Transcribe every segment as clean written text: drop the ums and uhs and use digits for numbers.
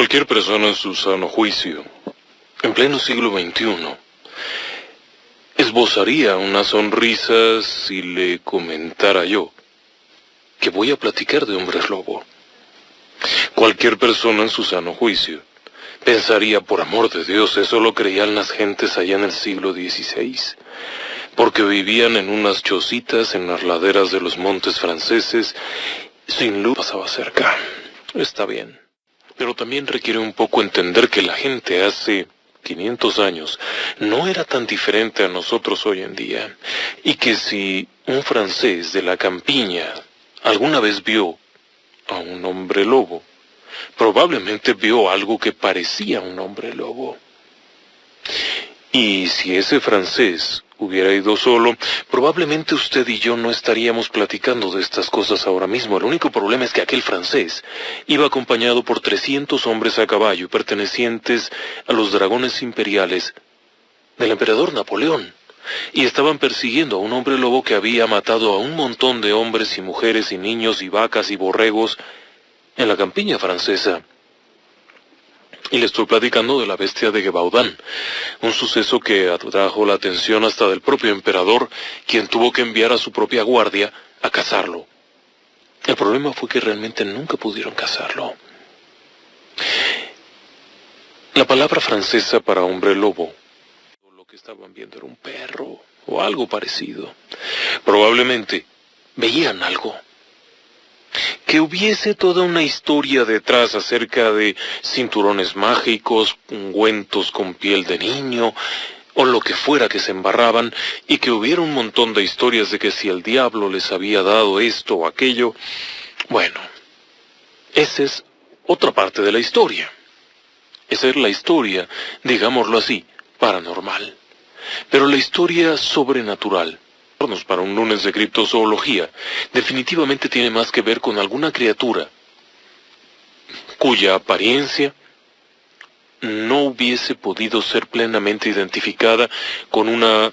Cualquier persona en su sano juicio, en pleno siglo XXI, esbozaría una sonrisa si le comentara yo que voy a platicar de hombres lobo. Cualquier persona en su sano juicio pensaría, por amor de Dios, eso lo creían las gentes allá en el siglo XVI, porque vivían en unas chocitas en las laderas de los montes franceses, sin luz pasaba cerca. Está bien. Pero también requiere un poco entender que la gente hace 500 años no era tan diferente a nosotros hoy en día, y que si un francés de la campiña alguna vez vio a un hombre lobo, probablemente vio algo que parecía un hombre lobo. Y si ese francés hubiera ido solo, probablemente usted y yo no estaríamos platicando de estas cosas ahora mismo. El único problema es que aquel francés iba acompañado por 300 hombres a caballo pertenecientes a los dragones imperiales del emperador Napoleón, y estaban persiguiendo a un hombre lobo que había matado a un montón de hombres y mujeres y niños y vacas y borregos en la campiña francesa. Y le estoy platicando de la bestia de Gévaudan, un suceso que atrajo la atención hasta del propio emperador, quien tuvo que enviar a su propia guardia a cazarlo. El problema fue que realmente nunca pudieron cazarlo. La palabra francesa para hombre lobo, lo que estaban viendo era un perro o algo parecido. Probablemente veían algo. Que hubiese toda una historia detrás acerca de cinturones mágicos, ungüentos con piel de niño, o lo que fuera que se embarraban, y que hubiera un montón de historias de que si el diablo les había dado esto o aquello. Bueno, esa es otra parte de la historia. Esa es la historia, digámoslo así, paranormal. Pero la historia sobrenatural, para un lunes de criptozoología, definitivamente tiene más que ver con alguna criatura cuya apariencia no hubiese podido ser plenamente identificada con una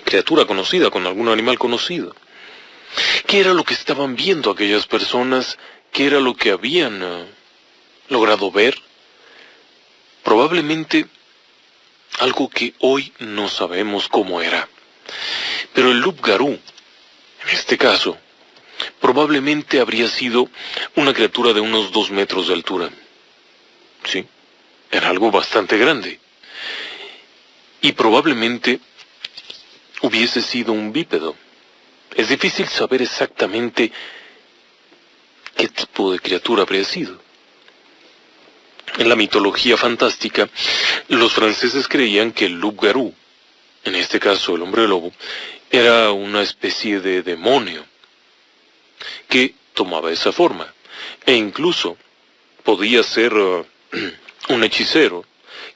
criatura conocida, con algún animal conocido. ¿Qué era lo que estaban viendo aquellas personas? ¿Qué era lo que habían logrado ver? Probablemente algo que hoy no sabemos cómo era. Pero el loup-garou, en este caso, probablemente habría sido una criatura de unos 2 metros de altura. Sí, era algo bastante grande. Y probablemente hubiese sido un bípedo. Es difícil saber exactamente qué tipo de criatura habría sido. En la mitología fantástica, los franceses creían que el loup-garou, en este caso el hombre lobo, era una especie de demonio que tomaba esa forma, e incluso podía ser un hechicero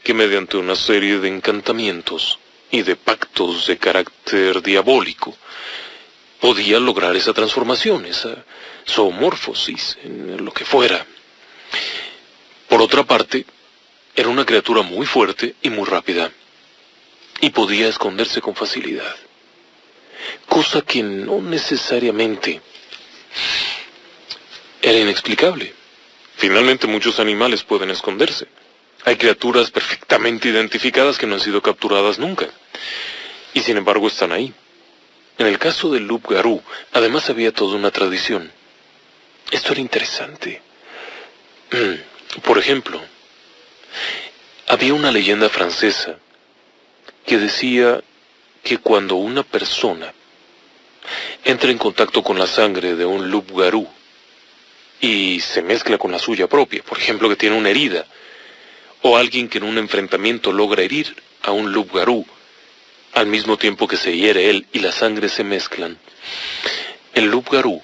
que mediante una serie de encantamientos y de pactos de carácter diabólico podía lograr esa transformación, esa zoomorfosis, en lo que fuera. Por otra parte, era una criatura muy fuerte y muy rápida, y podía esconderse con facilidad, cosa que no necesariamente era inexplicable. Finalmente muchos animales pueden esconderse. Hay criaturas perfectamente identificadas que no han sido capturadas nunca, y sin embargo están ahí. En el caso del loup-garou, además había toda una tradición. Esto era interesante. Por ejemplo, había una leyenda francesa que decía que cuando una persona entra en contacto con la sangre de un loup-garou y se mezcla con la suya propia, por ejemplo que tiene una herida, o alguien que en un enfrentamiento logra herir a un loup-garou al mismo tiempo que se hiere él y la sangre se mezclan, el loup-garou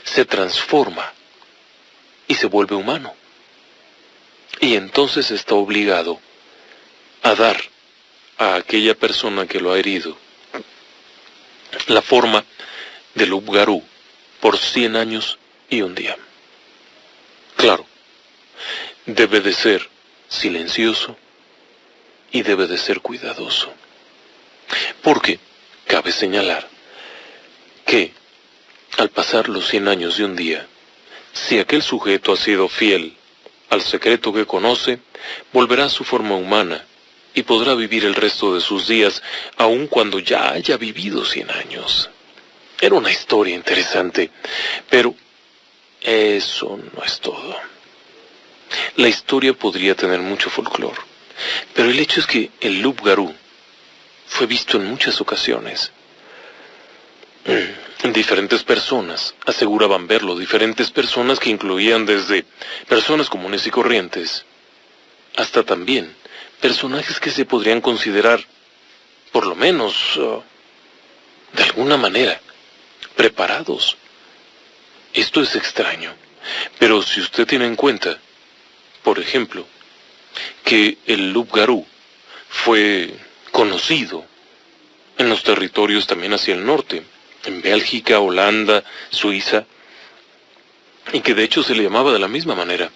se transforma y se vuelve humano. Y entonces está obligado a dar a aquella persona que lo ha herido la forma de loup-garou por 100 años y un día. Claro, debe de ser silencioso y debe de ser cuidadoso. Porque cabe señalar que al pasar los 100 años de un día, si aquel sujeto ha sido fiel al secreto que conoce, volverá a su forma humana y podrá vivir el resto de sus días, aun cuando ya haya vivido 100 años. Era una historia interesante, pero eso no es todo. La historia podría tener mucho folclore, pero el hecho es que el loup-garou fue visto en muchas ocasiones. Diferentes personas aseguraban verlo, diferentes personas que incluían desde personas comunes y corrientes, hasta también personajes que se podrían considerar, por lo menos, de alguna manera, preparados. Esto es extraño, pero si usted tiene en cuenta, por ejemplo, que el loup-garou fue conocido en los territorios también hacia el norte, en Bélgica, Holanda, Suiza, y que de hecho se le llamaba de la misma manera.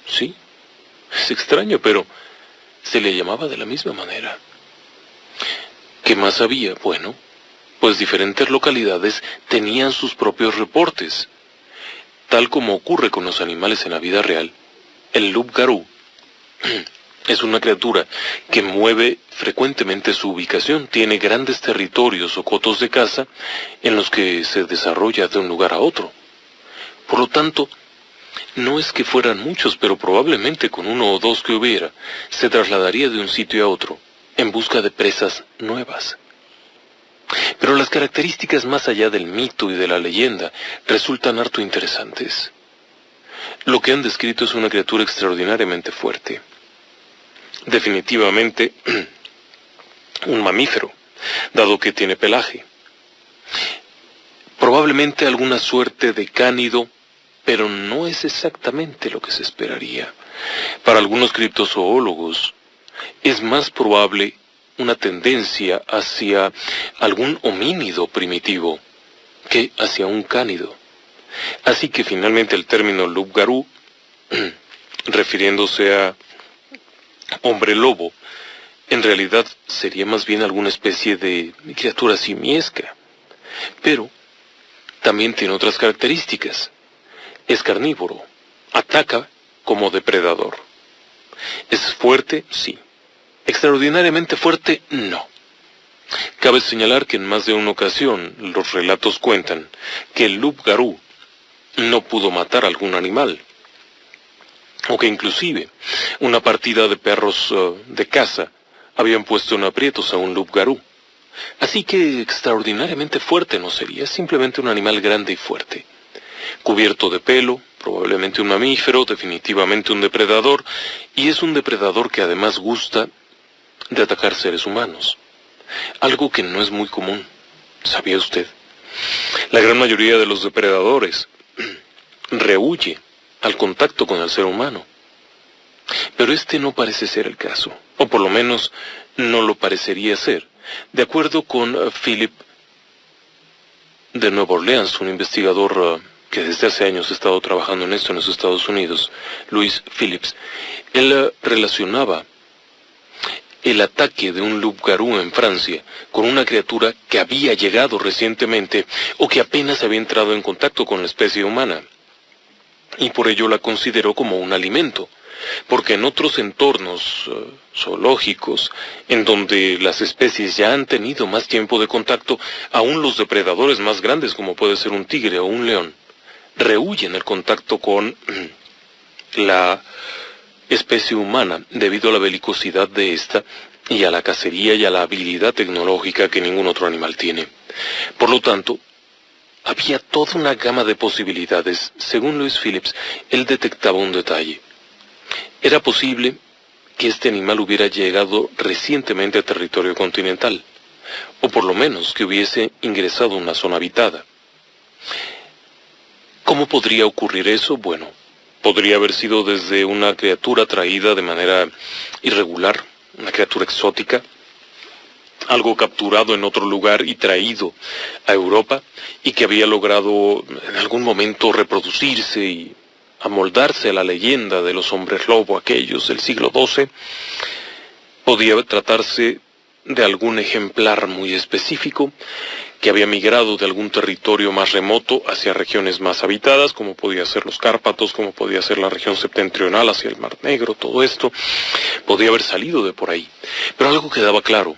Sí, es extraño, pero se le llamaba de la misma manera. ¿Qué más había? Bueno, pues diferentes localidades tenían sus propios reportes. Tal como ocurre con los animales en la vida real, el loup-garou es una criatura que mueve frecuentemente su ubicación, tiene grandes territorios o cotos de caza en los que se desarrolla de un lugar a otro. Por lo tanto, no es que fueran muchos, pero probablemente con uno o dos que hubiera, se trasladaría de un sitio a otro, en busca de presas nuevas. Pero las características más allá del mito y de la leyenda resultan harto interesantes. Lo que han descrito es una criatura extraordinariamente fuerte. Definitivamente un mamífero, dado que tiene pelaje. Probablemente alguna suerte de cánido, pero no es exactamente lo que se esperaría. Para algunos criptozoólogos, es más probable una tendencia hacia algún homínido primitivo que hacia un cánido. Así que finalmente el término loup-garou, refiriéndose a hombre lobo, en realidad sería más bien alguna especie de criatura simiesca. Pero también tiene otras características. Es carnívoro, ataca como depredador. ¿Es fuerte? Sí. ¿Extraordinariamente fuerte? No. Cabe señalar que en más de una ocasión los relatos cuentan que el loup-garou no pudo matar a algún animal, o que inclusive una partida de perros de caza habían puesto en aprietos a un loup-garou. Así que extraordinariamente fuerte no sería, es simplemente un animal grande y fuerte, cubierto de pelo, probablemente un mamífero, definitivamente un depredador, y es un depredador que además gusta de atacar seres humanos, algo que no es muy común, ¿sabía usted? La gran mayoría de los depredadores rehuye al contacto con el ser humano, pero este no parece ser el caso, o por lo menos no lo parecería ser, de acuerdo con Philip de Nueva Orleans, un investigador que desde hace años ha estado trabajando en esto en los Estados Unidos, Louis Phillips. Él relacionaba el ataque de un loup-garou en Francia con una criatura que había llegado recientemente o que apenas había entrado en contacto con la especie humana, y por ello la consideró como un alimento, porque en otros entornos zoológicos, en donde las especies ya han tenido más tiempo de contacto, aún los depredadores más grandes, como puede ser un tigre o un león, rehuyen el contacto con la especie humana debido a la belicosidad de esta y a la cacería y a la habilidad tecnológica que ningún otro animal tiene. Por lo tanto, había toda una gama de posibilidades. Según Louis Phillips, él detectaba un detalle. Era posible que este animal hubiera llegado recientemente a territorio continental, o por lo menos que hubiese ingresado a una zona habitada. ¿Cómo podría ocurrir eso? Bueno, podría haber sido desde una criatura traída de manera irregular, una criatura exótica, algo capturado en otro lugar y traído a Europa, y que había logrado en algún momento reproducirse y amoldarse a la leyenda de los hombres lobo aquellos del siglo XII. Podía tratarse de algún ejemplar muy específico que había migrado de algún territorio más remoto hacia regiones más habitadas, como podía ser los Cárpatos, como podía ser la región septentrional hacia el Mar Negro. Todo esto podía haber salido de por ahí. Pero algo quedaba claro.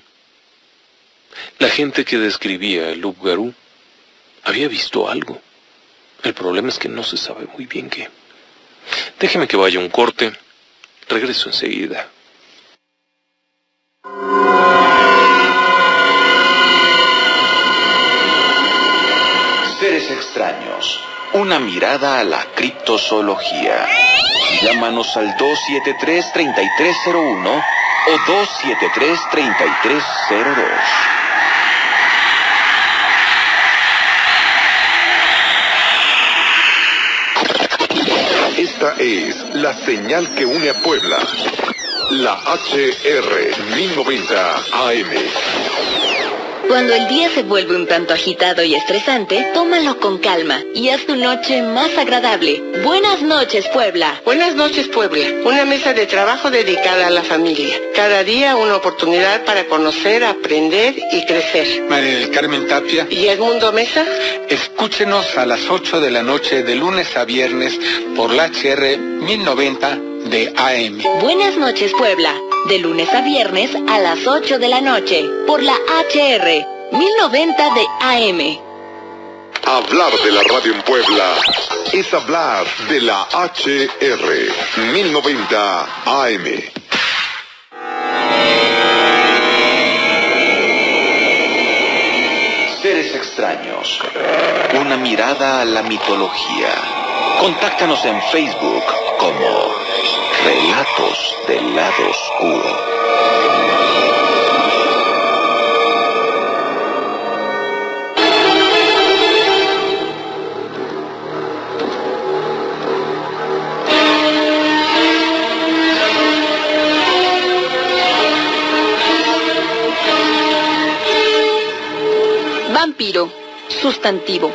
La gente que describía el Loup-Garou había visto algo. El problema es que no se sabe muy bien qué. Déjeme que vaya un corte. Regreso enseguida. Seres extraños. Una mirada a la criptozoología. Llámanos al 273-3301 o 273-3302. Esta es la señal que une a Puebla. La HR 1090 AM. Cuando el día se vuelve un tanto agitado y estresante, tómalo con calma y haz tu noche más agradable. Buenas noches, Puebla. Buenas noches, Puebla. Una mesa de trabajo dedicada a la familia. Cada día una oportunidad para conocer, aprender y crecer. María del Carmen Tapia. ¿Y Edmundo Mesa? Escúchenos a las 8 de la noche de lunes a viernes por la HR 1090 de AM. Buenas noches, Puebla. De lunes a viernes a las 8 de la noche por la HR 1090 de AM. Hablar de la radio en Puebla es hablar de la HR 1090 AM. Seres extraños. Una mirada a la mitología. Contáctanos en Facebook como Relatos del Lado Oscuro. Vampiro, sustantivo.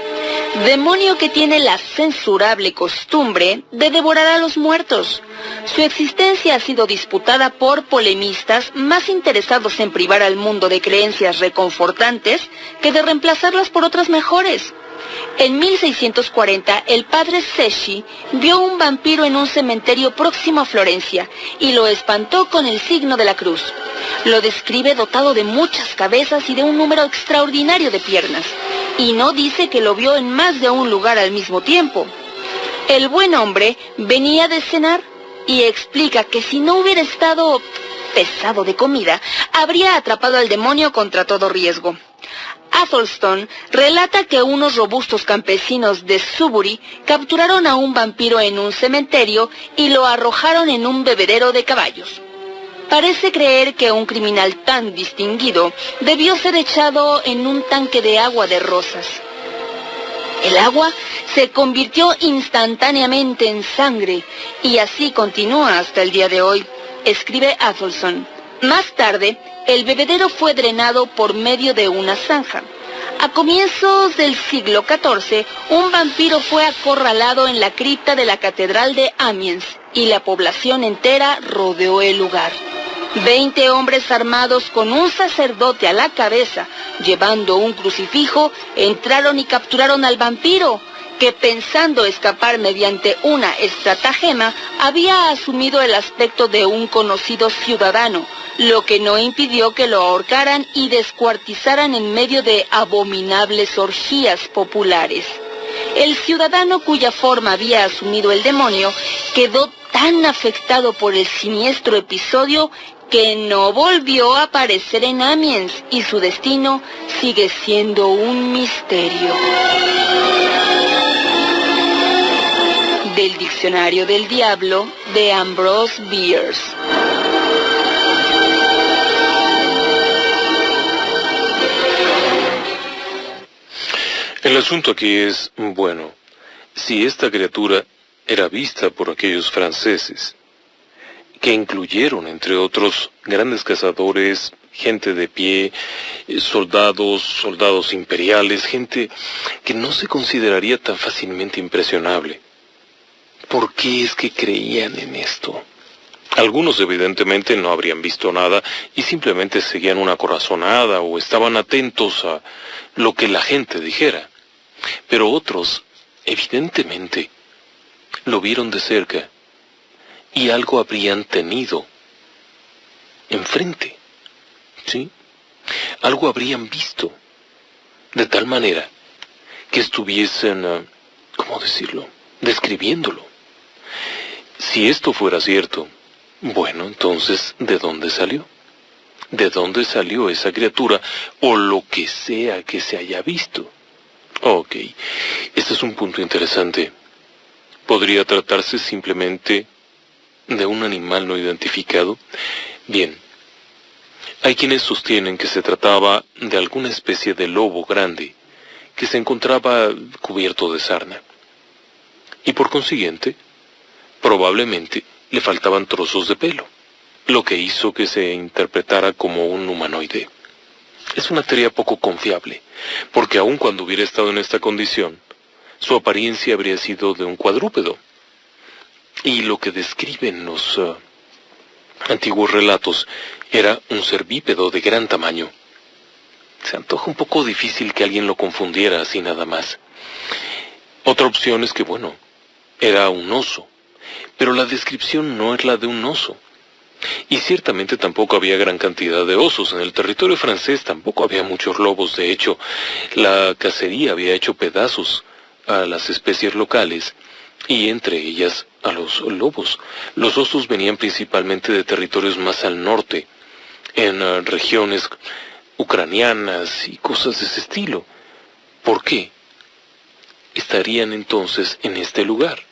Demonio que tiene la censurable costumbre de devorar a los muertos. Su existencia ha sido disputada por polemistas más interesados en privar al mundo de creencias reconfortantes que de reemplazarlas por otras mejores. En 1640, el padre Secchi vio un vampiro en un cementerio próximo a Florencia y lo espantó con el signo de la cruz. Lo describe dotado de muchas cabezas y de un número extraordinario de piernas, y no dice que lo vio en más de un lugar al mismo tiempo. El buen hombre venía de cenar y explica que si no hubiera estado pesado de comida, habría atrapado al demonio contra todo riesgo. Atholstone relata que unos robustos campesinos de Sudbury capturaron a un vampiro en un cementerio y lo arrojaron en un bebedero de caballos. Parece creer que un criminal tan distinguido debió ser echado en un tanque de agua de rosas. El agua se convirtió instantáneamente en sangre y así continúa hasta el día de hoy, escribe Atholstone. Más tarde, el bebedero fue drenado por medio de una zanja. A comienzos del siglo XIV, un vampiro fue acorralado en la cripta de la Catedral de Amiens y la población entera rodeó el lugar. 20 hombres armados con un sacerdote a la cabeza, llevando un crucifijo, entraron y capturaron al vampiro, que pensando escapar mediante una estratagema, había asumido el aspecto de un conocido ciudadano, lo que no impidió que lo ahorcaran y descuartizaran en medio de abominables orgías populares. El ciudadano cuya forma había asumido el demonio quedó tan afectado por el siniestro episodio que no volvió a aparecer en Amiens y su destino sigue siendo un misterio. Del Diccionario del Diablo de Ambrose Bierce. El asunto aquí es, bueno, si esta criatura era vista por aquellos franceses, que incluyeron, entre otros, grandes cazadores, gente de pie, soldados imperiales, gente que no se consideraría tan fácilmente impresionable. ¿Por qué es que creían en esto? Algunos evidentemente no habrían visto nada y simplemente seguían una corazonada o estaban atentos a lo que la gente dijera. Pero otros, evidentemente, lo vieron de cerca y algo habrían tenido enfrente, ¿sí? Algo habrían visto, de tal manera que estuviesen, ¿cómo decirlo?, describiéndolo. Si esto fuera cierto, bueno, entonces, ¿de dónde salió? ¿De dónde salió esa criatura o lo que sea que se haya visto? Ok, este es un punto interesante. ¿Podría tratarse simplemente de un animal no identificado? Bien, hay quienes sostienen que se trataba de alguna especie de lobo grande que se encontraba cubierto de sarna. Y por consiguiente, probablemente le faltaban trozos de pelo, lo que hizo que se interpretara como un humanoide. Es una teoría poco confiable, porque aun cuando hubiera estado en esta condición, su apariencia habría sido de un cuadrúpedo. Y lo que describen los antiguos relatos era un ser bípedo de gran tamaño. Se antoja un poco difícil que alguien lo confundiera así nada más. Otra opción es que, bueno, era un oso, pero la descripción no es la de un oso. Y ciertamente tampoco había gran cantidad de osos. En el territorio francés tampoco había muchos lobos. De hecho, la cacería había hecho pedazos a las especies locales y entre ellas a los lobos. Los osos venían principalmente de territorios más al norte, en regiones ucranianas y cosas de ese estilo. ¿Por qué estarían entonces en este lugar?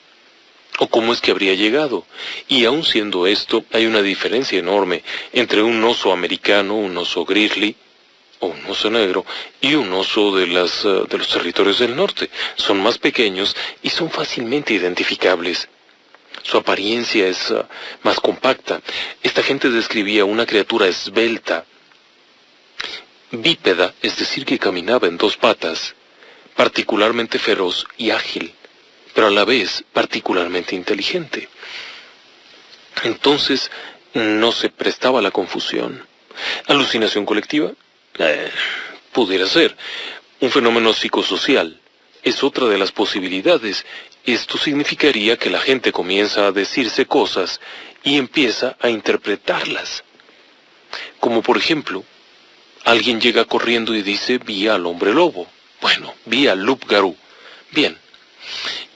¿O cómo es que habría llegado? Y aun siendo esto, hay una diferencia enorme entre un oso americano, un oso grizzly, o un oso negro, y un oso de los territorios del norte. Son más pequeños y son fácilmente identificables. Su apariencia es más compacta. Esta gente describía una criatura esbelta, bípeda, es decir, que caminaba en dos patas, particularmente feroz y ágil, pero a la vez particularmente inteligente. Entonces, no se prestaba a la confusión. ¿Alucinación colectiva? Pudiera ser. Un fenómeno psicosocial es otra de las posibilidades. Esto significaría que la gente comienza a decirse cosas y empieza a interpretarlas. Como por ejemplo, alguien llega corriendo y dice, vi al hombre lobo. Bueno, vi al loup-garou. Bien.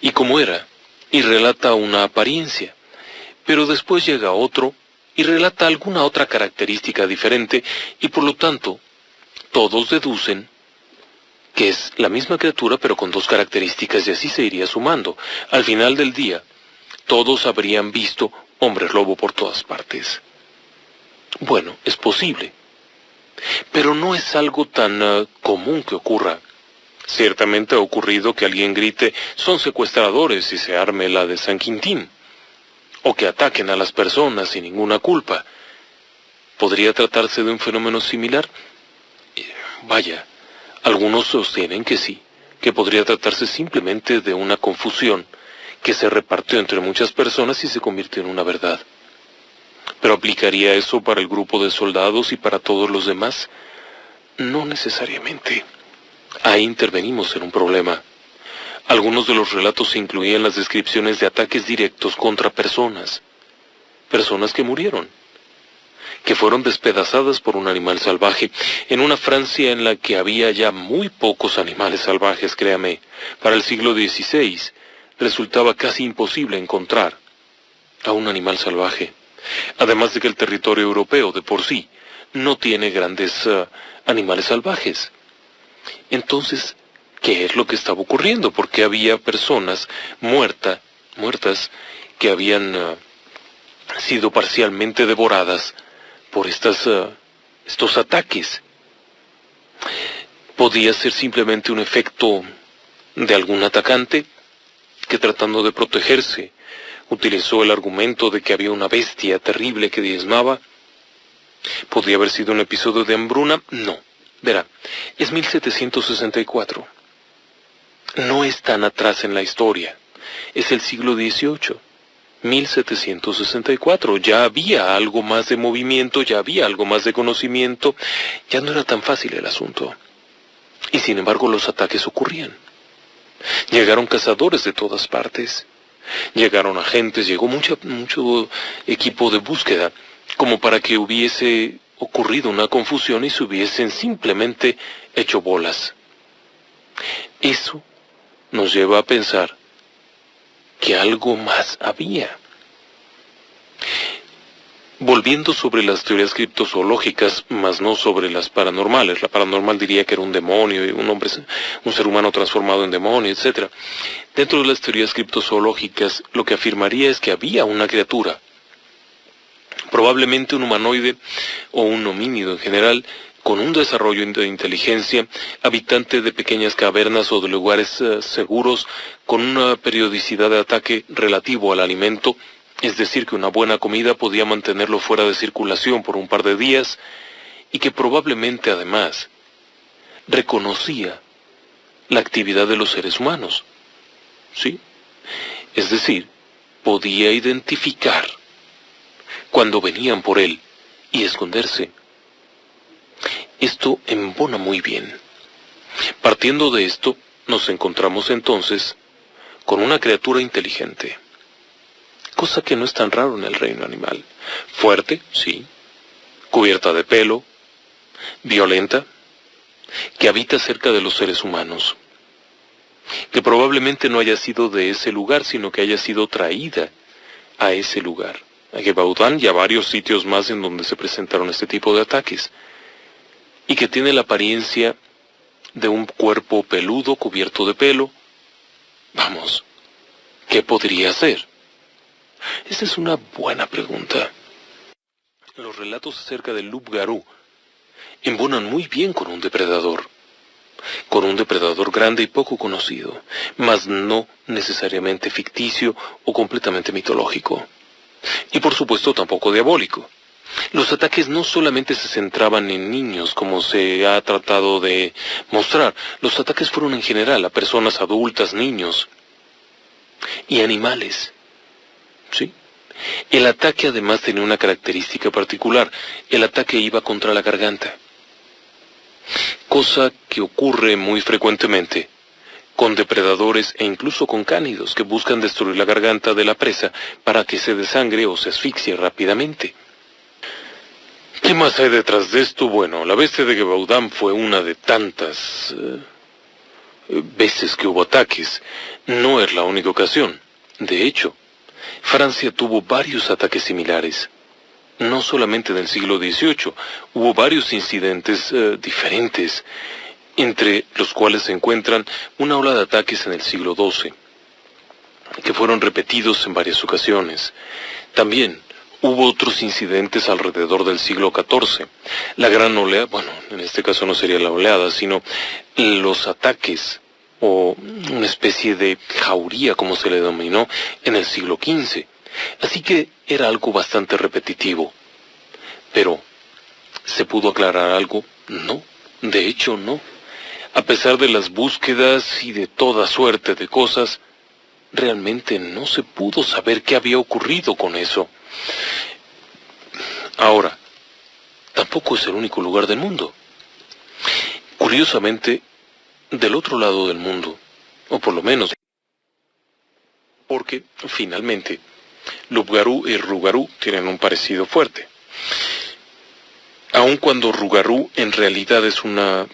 ¿Y cómo era? Y relata una apariencia. Pero después llega otro y relata alguna otra característica diferente y por lo tanto, todos deducen que es la misma criatura pero con dos características y así se iría sumando. Al final del día, todos habrían visto hombres lobo por todas partes. Bueno, es posible. Pero no es algo tan común que ocurra. Ciertamente ha ocurrido que alguien grite, son secuestradores y se arme la de San Quintín. O que ataquen a las personas sin ninguna culpa. ¿Podría tratarse de un fenómeno similar? Vaya, algunos sostienen que sí, que podría tratarse simplemente de una confusión que se repartió entre muchas personas y se convirtió en una verdad. ¿Pero aplicaría eso para el grupo de soldados y para todos los demás? No necesariamente. Ahí intervenimos en un problema. Algunos de los relatos incluían las descripciones de ataques directos contra personas. Personas que murieron, que fueron despedazadas por un animal salvaje, en una Francia en la que había ya muy pocos animales salvajes, créame. Para el siglo XVI resultaba casi imposible encontrar a un animal salvaje. Además de que el territorio europeo de por sí no tiene grandes animales salvajes. Entonces, ¿qué es lo que estaba ocurriendo? Porque había personas muertas que habían sido parcialmente devoradas por estos ataques. Podía ser simplemente un efecto de algún atacante que tratando de protegerse utilizó el argumento de que había una bestia terrible que diezmaba. ¿Podría haber sido un episodio de hambruna? No. Verá, es 1764. No es tan atrás en la historia. Es el siglo XVIII. 1764. Ya había algo más de movimiento, ya había algo más de conocimiento, ya no era tan fácil el asunto. Y sin embargo los ataques ocurrían. Llegaron cazadores de todas partes, llegaron agentes, llegó mucho equipo de búsqueda, como para que hubiese ocurrido una confusión y se hubiesen simplemente hecho bolas. Eso nos lleva a pensar que algo más había. Volviendo sobre las teorías criptozoológicas, más no sobre las paranormales. La paranormal diría que era un demonio, un ser humano transformado en demonio, etc. Dentro de las teorías criptozoológicas, lo que afirmaría es que había una criatura, probablemente un humanoide o un homínido en general, con un desarrollo de inteligencia, habitante de pequeñas cavernas o de lugares seguros, con una periodicidad de ataque relativo al alimento, es decir, que una buena comida podía mantenerlo fuera de circulación por un par de días, y que probablemente además reconocía la actividad de los seres humanos. ¿Sí? Es decir, podía identificar cuando venían por él y esconderse. Esto embona muy bien. Partiendo de esto, nos encontramos entonces con una criatura inteligente, cosa que no es tan raro en el reino animal. Fuerte, sí, cubierta de pelo, violenta, que habita cerca de los seres humanos, que probablemente no haya sido de ese lugar, sino que haya sido traída a ese lugar, a Gevaudan y a varios sitios más en donde se presentaron este tipo de ataques, y que tiene la apariencia de un cuerpo peludo cubierto de pelo. Vamos, ¿qué podría ser? Esa es una buena pregunta. Los relatos acerca del loup-garou embonan muy bien con un depredador grande y poco conocido, mas no necesariamente ficticio o completamente mitológico. Y por supuesto tampoco diabólico. Los ataques no solamente se centraban en niños, como se ha tratado de mostrar. Los ataques fueron en general a personas adultas, niños y animales. ¿Sí? El ataque además tenía una característica particular. El ataque iba contra la garganta. Cosa que ocurre muy frecuentemente con depredadores e incluso con cánidos que buscan destruir la garganta de la presa para que se desangre o se asfixie rápidamente. ¿Qué más hay detrás de esto? Bueno, la bestia de Gevaudan fue una de tantas veces que hubo ataques. No es la única ocasión. De hecho, Francia tuvo varios ataques similares. No solamente en el siglo XVIII, hubo varios incidentes diferentes, entre los cuales se encuentran una ola de ataques en el siglo XII, que fueron repetidos en varias ocasiones. También hubo otros incidentes alrededor del siglo XIV. La gran oleada, bueno, en este caso no sería la oleada, sino los ataques, o una especie de jauría, como se le denominó, en el siglo XV. Así que era algo bastante repetitivo. Pero, ¿se pudo aclarar algo? No, de hecho no. A pesar de las búsquedas y de toda suerte de cosas, realmente no se pudo saber qué había ocurrido con eso. Ahora, tampoco es el único lugar del mundo. Curiosamente, del otro lado del mundo, o por lo menos, porque finalmente loup-garou y rougarou tienen un parecido fuerte. Aun cuando rougarou en realidad es una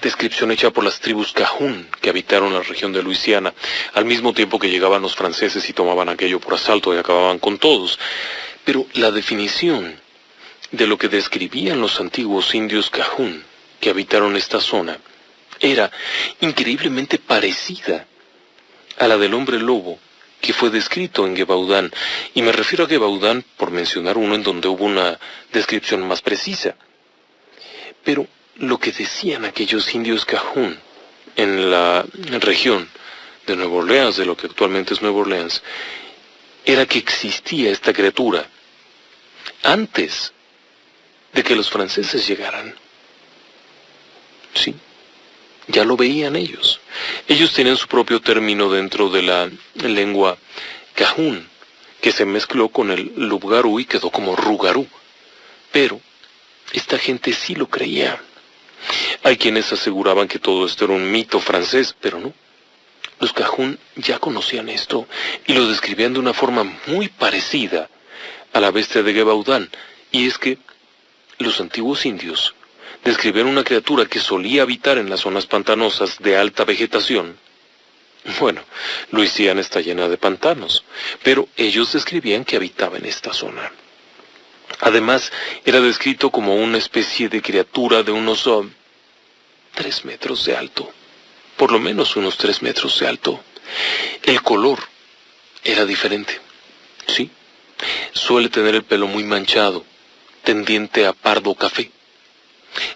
descripción hecha por las tribus Cajún que habitaron la región de Luisiana, al mismo tiempo que llegaban los franceses y tomaban aquello por asalto y acababan con todos. Pero la definición de lo que describían los antiguos indios Cajún que habitaron esta zona era increíblemente parecida a la del hombre lobo que fue descrito en Gevaudan, y me refiero a Gevaudan por mencionar uno en donde hubo una descripción más precisa. Pero lo que decían aquellos indios Cajún en la región de Nueva Orleans, de lo que actualmente es Nueva Orleans, era que existía esta criatura antes de que los franceses llegaran. Sí, ya lo veían ellos. Ellos tenían su propio término dentro de la lengua Cajún, que se mezcló con el loup-garou y quedó como rougarou. Pero esta gente sí lo creía. Hay quienes aseguraban que todo esto era un mito francés, pero no. Los cajún ya conocían esto y lo describían de una forma muy parecida a la bestia de Gévaudan, y es que los antiguos indios describían una criatura que solía habitar en las zonas pantanosas de alta vegetación. Bueno, Luisiana está llena de pantanos, pero ellos describían que habitaba en esta zona. Además, era descrito como una especie de criatura de unos 3 metros de alto, por lo menos unos 3 metros de alto. El color era diferente, ¿sí? Suele tener el pelo muy manchado, tendiente a pardo café.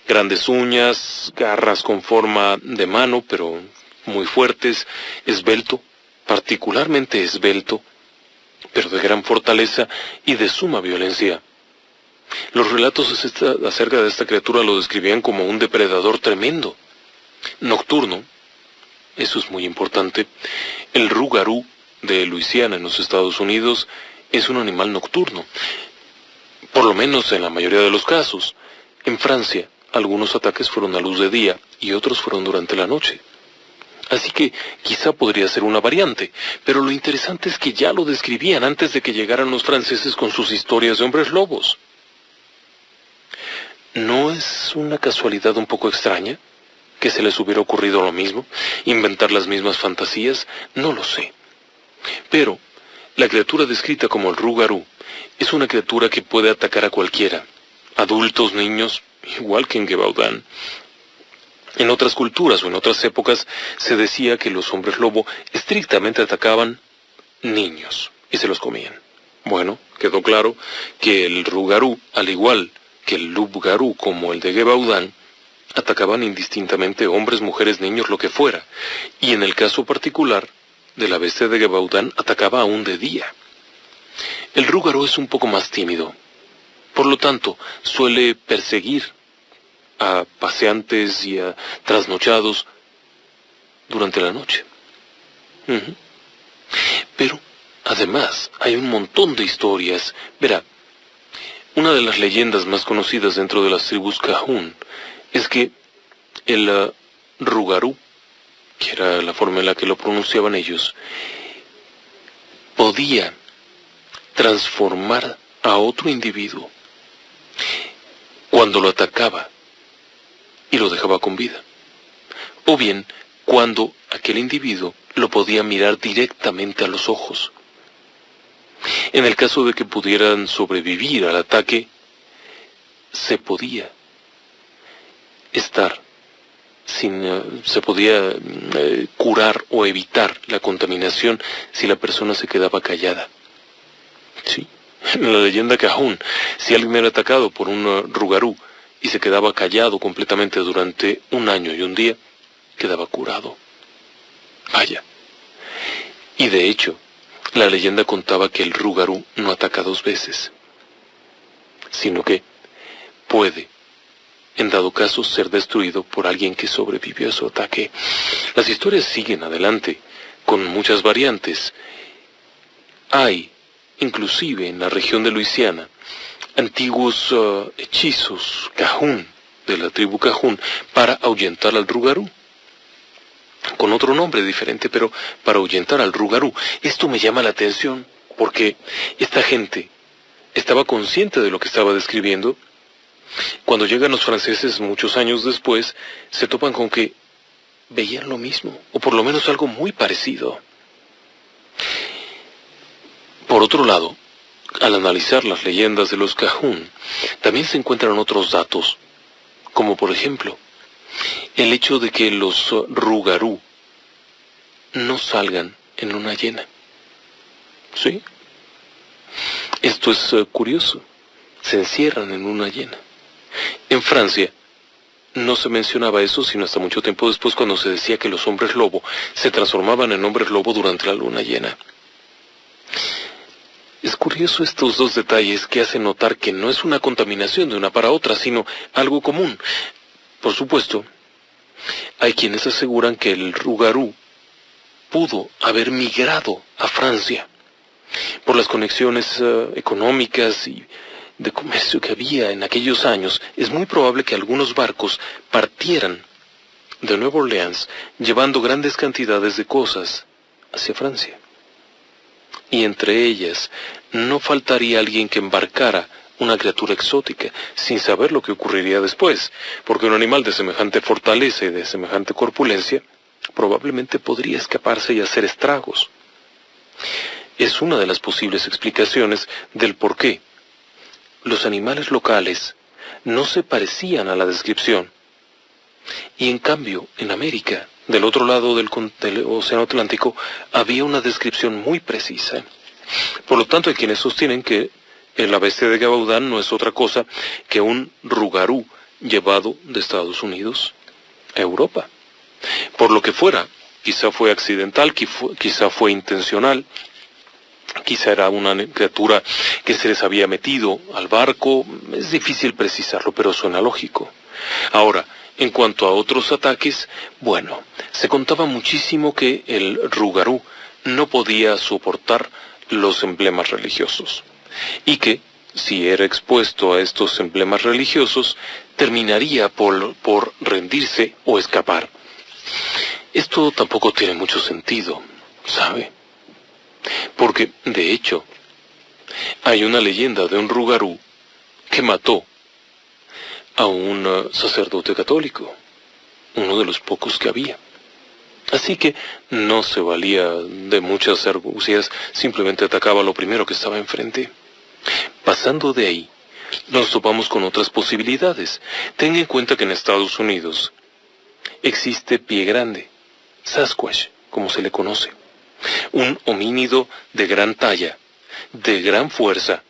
Grandes uñas, garras con forma de mano, pero muy fuertes, esbelto, particularmente esbelto, pero de gran fortaleza y de suma violencia. Los relatos acerca de esta criatura lo describían como un depredador tremendo, nocturno. Eso es muy importante. El rougarou de Luisiana en los Estados Unidos es un animal nocturno, por lo menos en la mayoría de los casos. En Francia, algunos ataques fueron a luz de día y otros fueron durante la noche. Así que quizá podría ser una variante, pero lo interesante es que ya lo describían antes de que llegaran los franceses con sus historias de hombres lobos. ¿No es una casualidad un poco extraña que se les hubiera ocurrido lo mismo, inventar las mismas fantasías? No lo sé. Pero la criatura descrita como el rougarou es una criatura que puede atacar a cualquiera, adultos, niños, igual que en Gévaudan. En otras culturas o en otras épocas se decía que los hombres lobo estrictamente atacaban niños y se los comían. Bueno, quedó claro que el rougarou, al igual que el loup-garou como el de Gévaudan, atacaban indistintamente hombres, mujeres, niños, lo que fuera, y en el caso particular de la bestia de Gévaudan atacaba aún de día. El rougarou es un poco más tímido, por lo tanto suele perseguir a paseantes y a trasnochados durante la noche. Pero además hay un montón de historias. Verá, una de las leyendas más conocidas dentro de las tribus cajún es que el rougarou, que era la forma en la que lo pronunciaban ellos, podía transformar a otro individuo cuando lo atacaba y lo dejaba con vida, o bien cuando aquel individuo lo podía mirar directamente a los ojos. En el caso de que pudieran sobrevivir al ataque, se podía curar o evitar la contaminación si la persona se quedaba callada. Sí, en la leyenda cajún, si alguien era atacado por un rougarou y se quedaba callado completamente durante 1 año y 1 día, quedaba curado. Vaya. Y de hecho, la leyenda contaba que el rougarou no ataca 2 veces, sino que puede, en dado caso, ser destruido por alguien que sobrevivió a su ataque. Las historias siguen adelante, con muchas variantes. Hay, inclusive en la región de Luisiana, antiguos hechizos cajún, de la tribu cajún, para ahuyentar al rougarou, con otro nombre diferente, pero para ahuyentar al rougarou. Esto me llama la atención, porque esta gente estaba consciente de lo que estaba describiendo. Cuando llegan los franceses muchos años después, se topan con que veían lo mismo, o por lo menos algo muy parecido. Por otro lado, al analizar las leyendas de los cajún, también se encuentran otros datos, como por ejemplo, el hecho de que los rougarou no salgan en luna llena. ¿Sí? Esto es curioso. Se encierran en luna llena. En Francia no se mencionaba eso sino hasta mucho tiempo después, cuando se decía que los hombres lobo se transformaban en hombres lobo durante la luna llena. Es curioso estos 2 detalles que hacen notar que no es una contaminación de una para otra, sino algo común. Por supuesto, hay quienes aseguran que el rougarou pudo haber migrado a Francia Por las conexiones económicas y de comercio que había en aquellos años, es muy probable que algunos barcos partieran de Nueva Orleans llevando grandes cantidades de cosas hacia Francia. Y entre ellas no faltaría alguien que embarcara una criatura exótica, sin saber lo que ocurriría después, porque un animal de semejante fortaleza y de semejante corpulencia probablemente podría escaparse y hacer estragos. Es una de las posibles explicaciones del por qué los animales locales no se parecían a la descripción. Y en cambio, en América, del otro lado del Océano Atlántico, había una descripción muy precisa. Por lo tanto, hay quienes sostienen que la bestia de Gavaudan no es otra cosa que un rugarú llevado de Estados Unidos a Europa. Por lo que fuera, quizá fue accidental, quizá fue intencional, quizá era una criatura que se les había metido al barco, es difícil precisarlo, pero suena lógico. Ahora, en cuanto a otros ataques, bueno, se contaba muchísimo que el rugarú no podía soportar los emblemas religiosos, y que, si era expuesto a estos emblemas religiosos, terminaría por rendirse o escapar. Esto tampoco tiene mucho sentido, ¿sabe? Porque, de hecho, hay una leyenda de un rugarú que mató a un sacerdote católico, uno de los pocos que había. Así que no se valía de muchas argucias, simplemente atacaba lo primero que estaba enfrente. Pasando de ahí, nos topamos con otras posibilidades. Tenga en cuenta que en Estados Unidos existe pie grande, Sasquatch, como se le conoce. Un homínido de gran talla, de gran fuerza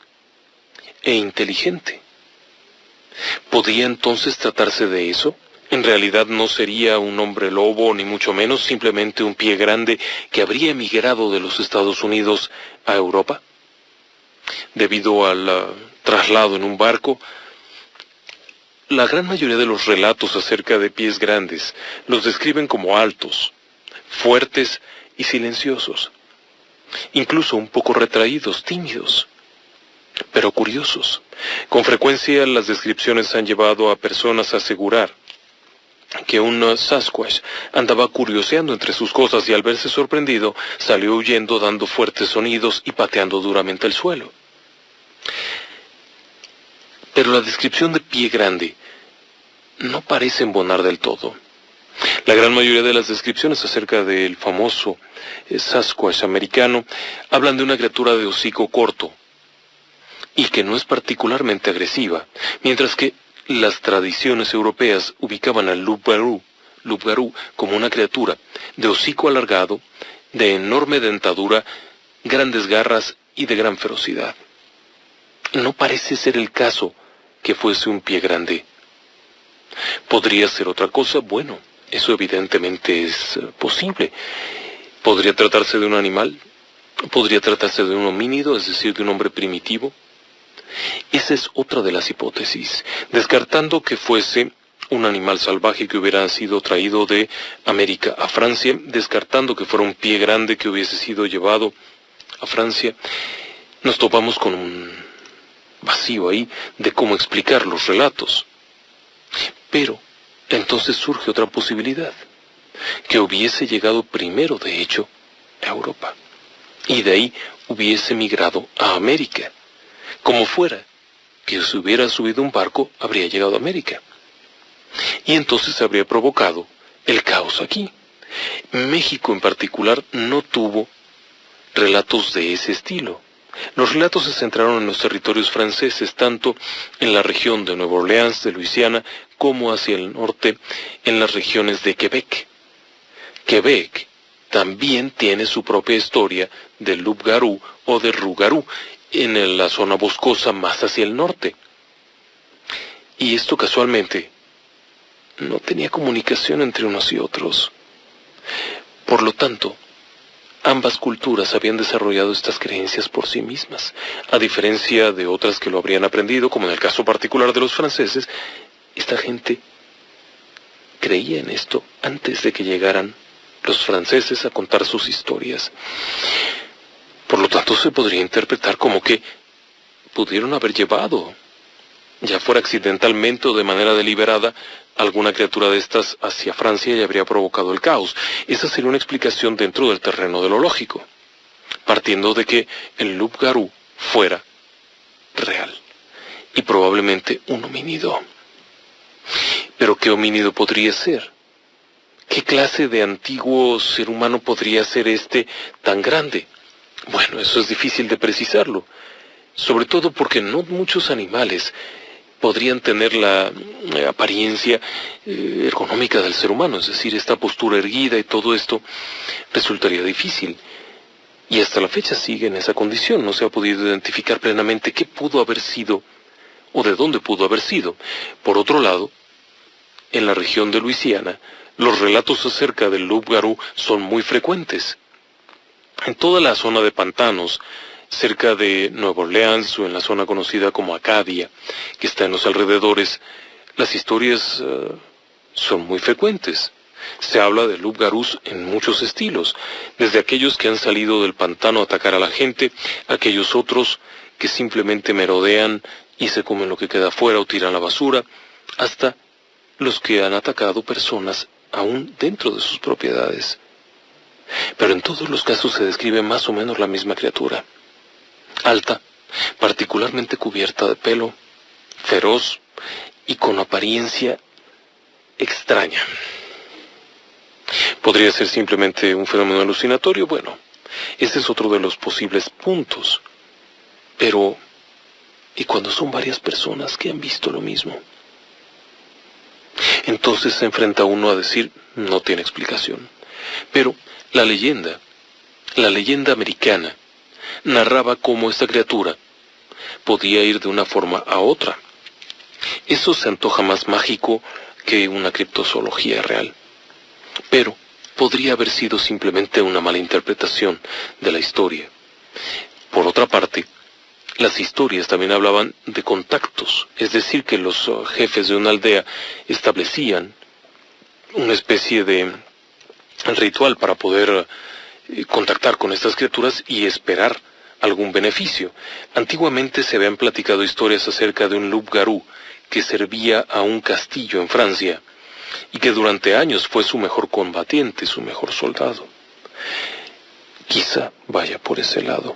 e inteligente. ¿Podría entonces tratarse de eso? En realidad no sería un hombre lobo, ni mucho menos, simplemente un pie grande que habría emigrado de los Estados Unidos a Europa. Debido al traslado en un barco, la gran mayoría de los relatos acerca de pies grandes los describen como altos, fuertes y silenciosos, incluso un poco retraídos, tímidos, pero curiosos. Con frecuencia las descripciones han llevado a personas a asegurar que un Sasquatch andaba curioseando entre sus cosas y al verse sorprendido salió huyendo dando fuertes sonidos y pateando duramente el suelo. Pero la descripción de pie grande no parece embonar del todo. La gran mayoría de las descripciones acerca del famoso Sasquatch americano hablan de una criatura de hocico corto y que no es particularmente agresiva, mientras que las tradiciones europeas ubicaban al loup-garou como una criatura de hocico alargado, de enorme dentadura, grandes garras y de gran ferocidad. No parece ser el caso que fuese un pie grande. ¿Podría ser otra cosa? Bueno, eso evidentemente es posible. ¿Podría tratarse de un animal? ¿Podría tratarse de un homínido, es decir, de un hombre primitivo? Esa es otra de las hipótesis, descartando que fuese un animal salvaje que hubiera sido traído de América a Francia, descartando que fuera un pie grande que hubiese sido llevado a Francia. Nos topamos con un vacío ahí de cómo explicar los relatos. Pero entonces surge otra posibilidad, que hubiese llegado primero, de hecho, a Europa, y de ahí hubiese migrado a América. Como fuera, que si hubiera subido un barco, habría llegado a América. Y entonces habría provocado el caos aquí. México en particular no tuvo relatos de ese estilo. Los relatos se centraron en los territorios franceses, tanto en la región de Nueva Orleans, de Luisiana, como hacia el norte, en las regiones de Quebec. Quebec también tiene su propia historia de loup-garou o de rougarou, en la zona boscosa más hacia el norte. Y esto casualmente no tenía comunicación entre unos y otros. Por lo tanto, ambas culturas habían desarrollado estas creencias por sí mismas, a diferencia de otras que lo habrían aprendido, como en el caso particular de los franceses. Esta gente creía en esto antes de que llegaran los franceses a contar sus historias. Por lo tanto, se podría interpretar como que pudieron haber llevado, ya fuera accidentalmente o de manera deliberada, alguna criatura de estas hacia Francia y habría provocado el caos. Esa sería una explicación dentro del terreno de lo lógico, partiendo de que el loup-garou fuera real y probablemente un homínido. ¿Pero qué homínido podría ser? ¿Qué clase de antiguo ser humano podría ser este tan grande? Bueno, eso es difícil de precisarlo, sobre todo porque no muchos animales podrían tener la apariencia ergonómica del ser humano, es decir, esta postura erguida y todo esto resultaría difícil. Y hasta la fecha sigue en esa condición, no se ha podido identificar plenamente qué pudo haber sido o de dónde pudo haber sido. Por otro lado, en la región de Luisiana, los relatos acerca del loup-garou son muy frecuentes. En toda la zona de pantanos, cerca de Nueva Orleans o en la zona conocida como Acadia, que está en los alrededores, las historias son muy frecuentes. Se habla de loup-garous en muchos estilos, desde aquellos que han salido del pantano a atacar a la gente, aquellos otros que simplemente merodean y se comen lo que queda afuera o tiran la basura, hasta los que han atacado personas aún dentro de sus propiedades. Pero en todos los casos se describe más o menos la misma criatura. Alta, particularmente cubierta de pelo, feroz y con apariencia extraña. ¿Podría ser simplemente un fenómeno alucinatorio? Bueno, ese es otro de los posibles puntos. Pero, ¿y cuando son varias personas que han visto lo mismo? Entonces se enfrenta uno a decir, no tiene explicación. Pero la leyenda americana, narraba cómo esta criatura podía ir de una forma a otra. Eso se antoja más mágico que una criptozoología real. Pero podría haber sido simplemente una mala interpretación de la historia. Por otra parte, las historias también hablaban de contactos, es decir, que los jefes de una aldea establecían una especie de ritual para poder contactar con estas criaturas y esperar algún beneficio. Antiguamente se habían platicado historias acerca de un loup-garou que servía a un castillo en Francia y que durante años fue su mejor combatiente, su mejor soldado. Quizá vaya por ese lado,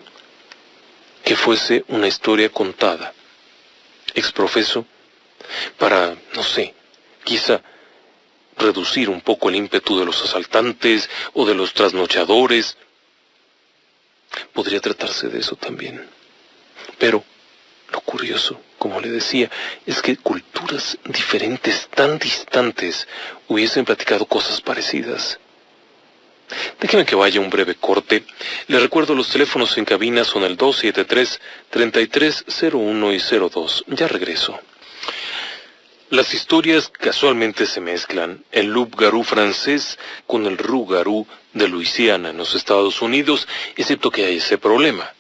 que fuese una historia contada, exprofeso, para, no sé, quizá reducir un poco el ímpetu de los asaltantes o de los trasnochadores. Podría tratarse de eso también. Pero lo curioso, como le decía, es que culturas diferentes, tan distantes, hubiesen platicado cosas parecidas. Déjeme que vaya un breve corte. Le recuerdo, los teléfonos en cabina son el 273-3301 y 02. Ya regreso. Las historias casualmente se mezclan, el loup-garou francés con el rougarou de Luisiana en los Estados Unidos, excepto que hay ese problema.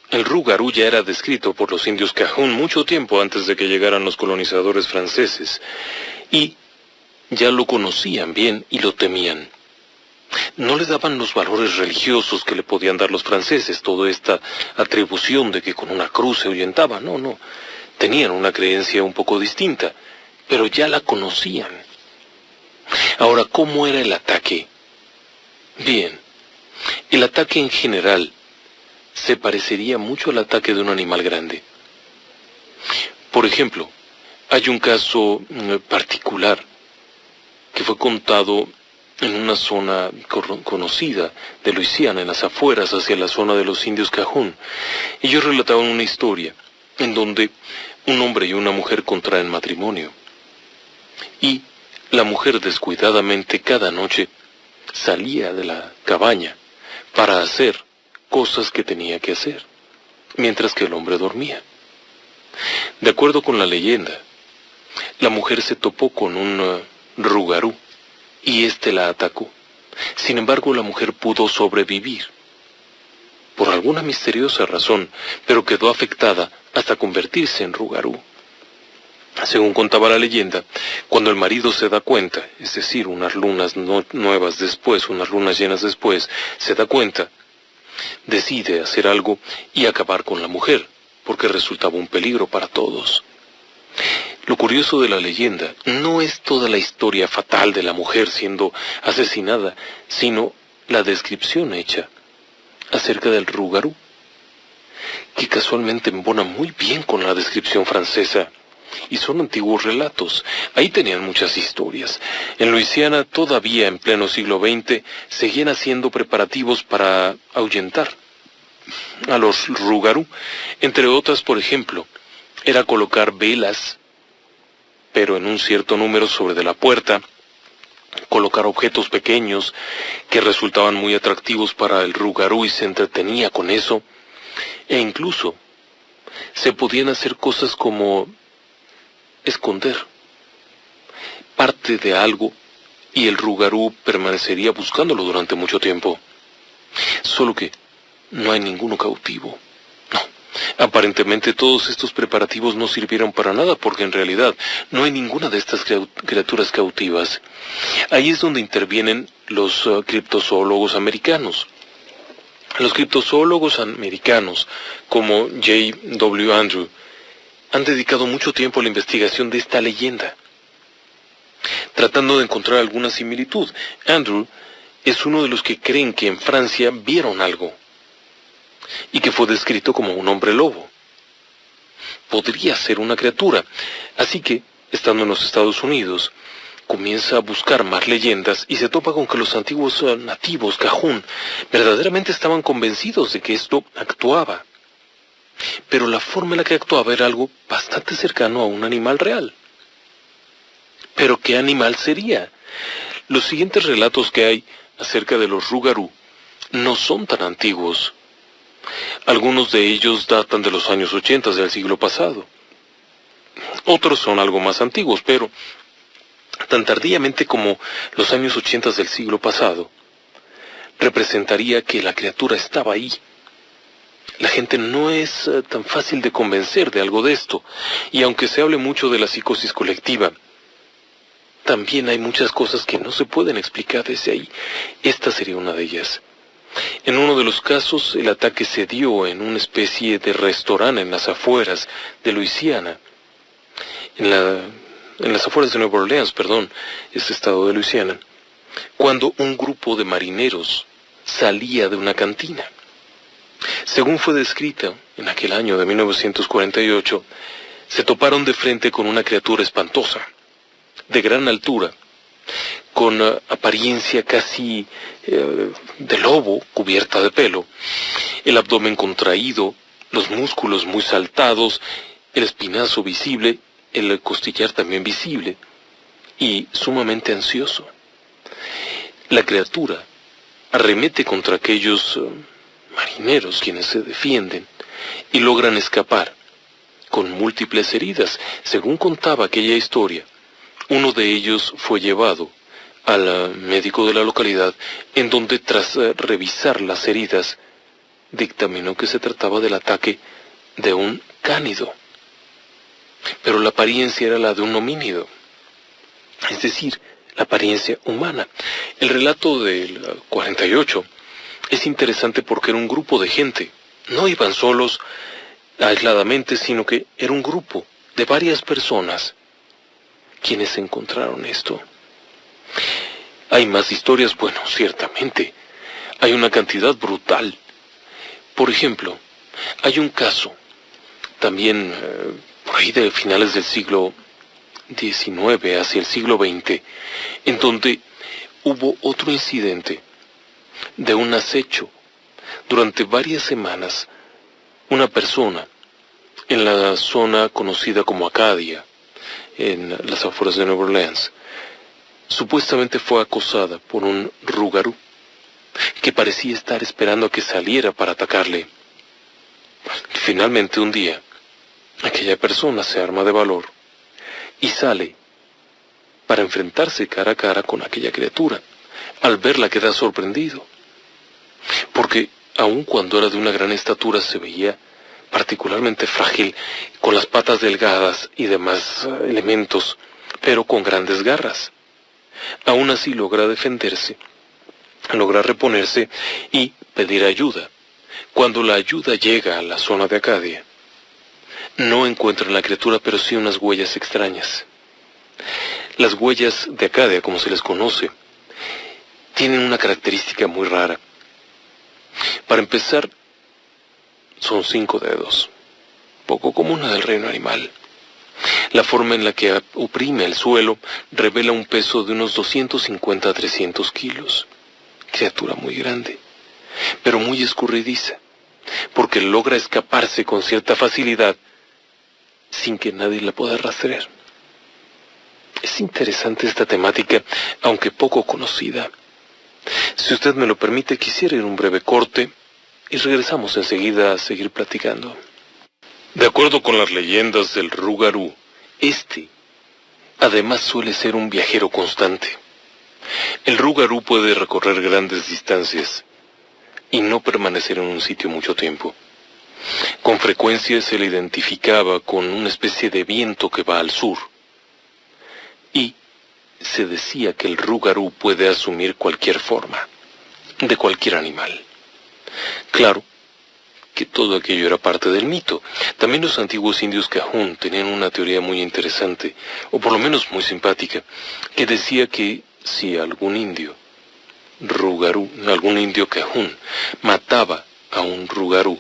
El rougarou ya era descrito por los indios Cajún mucho tiempo antes de que llegaran los colonizadores franceses, y ya lo conocían bien y lo temían. No le daban los valores religiosos que le podían dar los franceses, toda esta atribución de que con una cruz se ahuyentaba, no. Tenían una creencia un poco distinta, pero ya la conocían. Ahora, ¿cómo era el ataque? Bien, el ataque en general se parecería mucho al ataque de un animal grande. Por ejemplo, hay un caso particular que fue contado en una zona conocida de Luisiana, en las afueras, hacia la zona de los indios Cajún. Ellos relataban una historia en donde un hombre y una mujer contraen matrimonio. Y la mujer descuidadamente cada noche salía de la cabaña para hacer cosas que tenía que hacer, mientras que el hombre dormía. De acuerdo con la leyenda, la mujer se topó con un rougarou y éste la atacó. Sin embargo, la mujer pudo sobrevivir, por alguna misteriosa razón, pero quedó afectada hasta convertirse en rougarou. Según contaba la leyenda, cuando el marido se da cuenta, es decir, unas lunas nuevas después, unas lunas llenas después, se da cuenta decide hacer algo y acabar con la mujer, porque resultaba un peligro para todos. Lo curioso de la leyenda no es toda la historia fatal de la mujer siendo asesinada, sino la descripción hecha acerca del rougarou, que casualmente embona muy bien con la descripción francesa. Y son antiguos relatos. Ahí tenían muchas historias. En Luisiana, todavía en pleno siglo XX, seguían haciendo preparativos para ahuyentar a los rougarou. Entre otras, por ejemplo, era colocar velas, pero en un cierto número sobre de la puerta, colocar objetos pequeños que resultaban muy atractivos para el rougarou y se entretenía con eso, e incluso se podían hacer cosas como esconder parte de algo y el rougarou permanecería buscándolo durante mucho tiempo. Solo que no hay ninguno cautivo. No, aparentemente todos estos preparativos no sirvieron para nada porque en realidad no hay ninguna de estas criaturas cautivas. Ahí es donde intervienen los criptozoólogos americanos. Los criptozoólogos americanos, como J.W. Andrew, han dedicado mucho tiempo a la investigación de esta leyenda, tratando de encontrar alguna similitud. Andrew es uno de los que creen que en Francia vieron algo, y que fue descrito como un hombre lobo. Podría ser una criatura, así que, estando en los Estados Unidos, comienza a buscar más leyendas y se topa con que los antiguos nativos cajún verdaderamente estaban convencidos de que esto actuaba. Pero la forma en la que actuaba era algo bastante cercano a un animal real. ¿Pero qué animal sería? Los siguientes relatos que hay acerca de los rougarou no son tan antiguos. Algunos de ellos datan de los años 80 del siglo pasado. Otros son algo más antiguos, pero tan tardíamente como los años 80 del siglo pasado, representaría que la criatura estaba ahí. La gente no es tan fácil de convencer de algo de esto, y aunque se hable mucho de la psicosis colectiva, también hay muchas cosas que no se pueden explicar desde ahí. Esta sería una de ellas. En uno de los casos, el ataque se dio en una especie de restaurante en las afueras de Luisiana, en las afueras de Nueva Orleans, este estado de Luisiana, cuando un grupo de marineros salía de una cantina. Según fue descrita en aquel año de 1948, se toparon de frente con una criatura espantosa, de gran altura, con apariencia casi de lobo, cubierta de pelo, el abdomen contraído, los músculos muy saltados, el espinazo visible, el costillar también visible, y sumamente ansioso. La criatura arremete contra aquellos marineros quienes se defienden y logran escapar con múltiples heridas. Según contaba aquella historia, uno de ellos fue llevado al médico de la localidad, en donde tras revisar las heridas dictaminó que se trataba del ataque de un cánido, pero la apariencia era la de un homínido, es decir, la apariencia humana. El relato del 48 es interesante porque era un grupo de gente. No iban solos, aisladamente, sino que era un grupo de varias personas quienes encontraron esto. Hay más historias, bueno, ciertamente. Hay una cantidad brutal. Por ejemplo, hay un caso, también por ahí de finales del siglo XIX hacia el siglo XX, en donde hubo otro incidente de un acecho. Durante varias semanas, una persona en la zona conocida como Acadia, en las afueras de Nueva Orleans, supuestamente fue acosada por un rougarou que parecía estar esperando a que saliera para atacarle. Finalmente un día, aquella persona se arma de valor y sale para enfrentarse cara a cara con aquella criatura. Al verla queda sorprendido, porque aun cuando era de una gran estatura se veía particularmente frágil, con las patas delgadas y demás elementos, pero con grandes garras. Aún así logra defenderse, logra reponerse y pedir ayuda Cuando la ayuda llega a la zona de Acadia, no encuentran la criatura, pero sí unas huellas extrañas. Las huellas de Acadia, como se les conoce, tienen una característica muy rara. Para empezar, son 5 dedos, poco común del reino animal. La forma en la que oprime el suelo revela un peso de unos 250 a 300 kilos. Criatura muy grande, pero muy escurridiza, porque logra escaparse con cierta facilidad sin que nadie la pueda rastrear. Es interesante esta temática, aunque poco conocida. Si usted me lo permite, quisiera ir a un breve corte y regresamos enseguida a seguir platicando. De acuerdo con las leyendas del Rougarou, además suele ser un viajero constante. El Rougarou puede recorrer grandes distancias y no permanecer en un sitio mucho tiempo. Con frecuencia se le identificaba con una especie de viento que va al sur. Y se decía que el Rougarou puede asumir cualquier forma, de cualquier animal. Claro que todo aquello era parte del mito. También los antiguos indios Cajún tenían una teoría muy interesante, o por lo menos muy simpática, que decía que si algún indio Rougarou, algún indio Cajún, mataba a un Rougarou,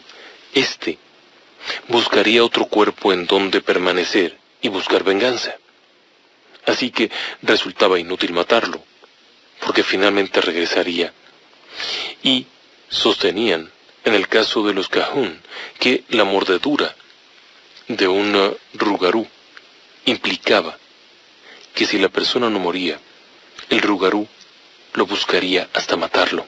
buscaría otro cuerpo en donde permanecer y buscar venganza. Así que resultaba inútil matarlo, porque finalmente regresaría. Y sostenían, en el caso de los Cajún, que la mordedura de un Rougarou implicaba que si la persona no moría, el Rougarou lo buscaría hasta matarlo.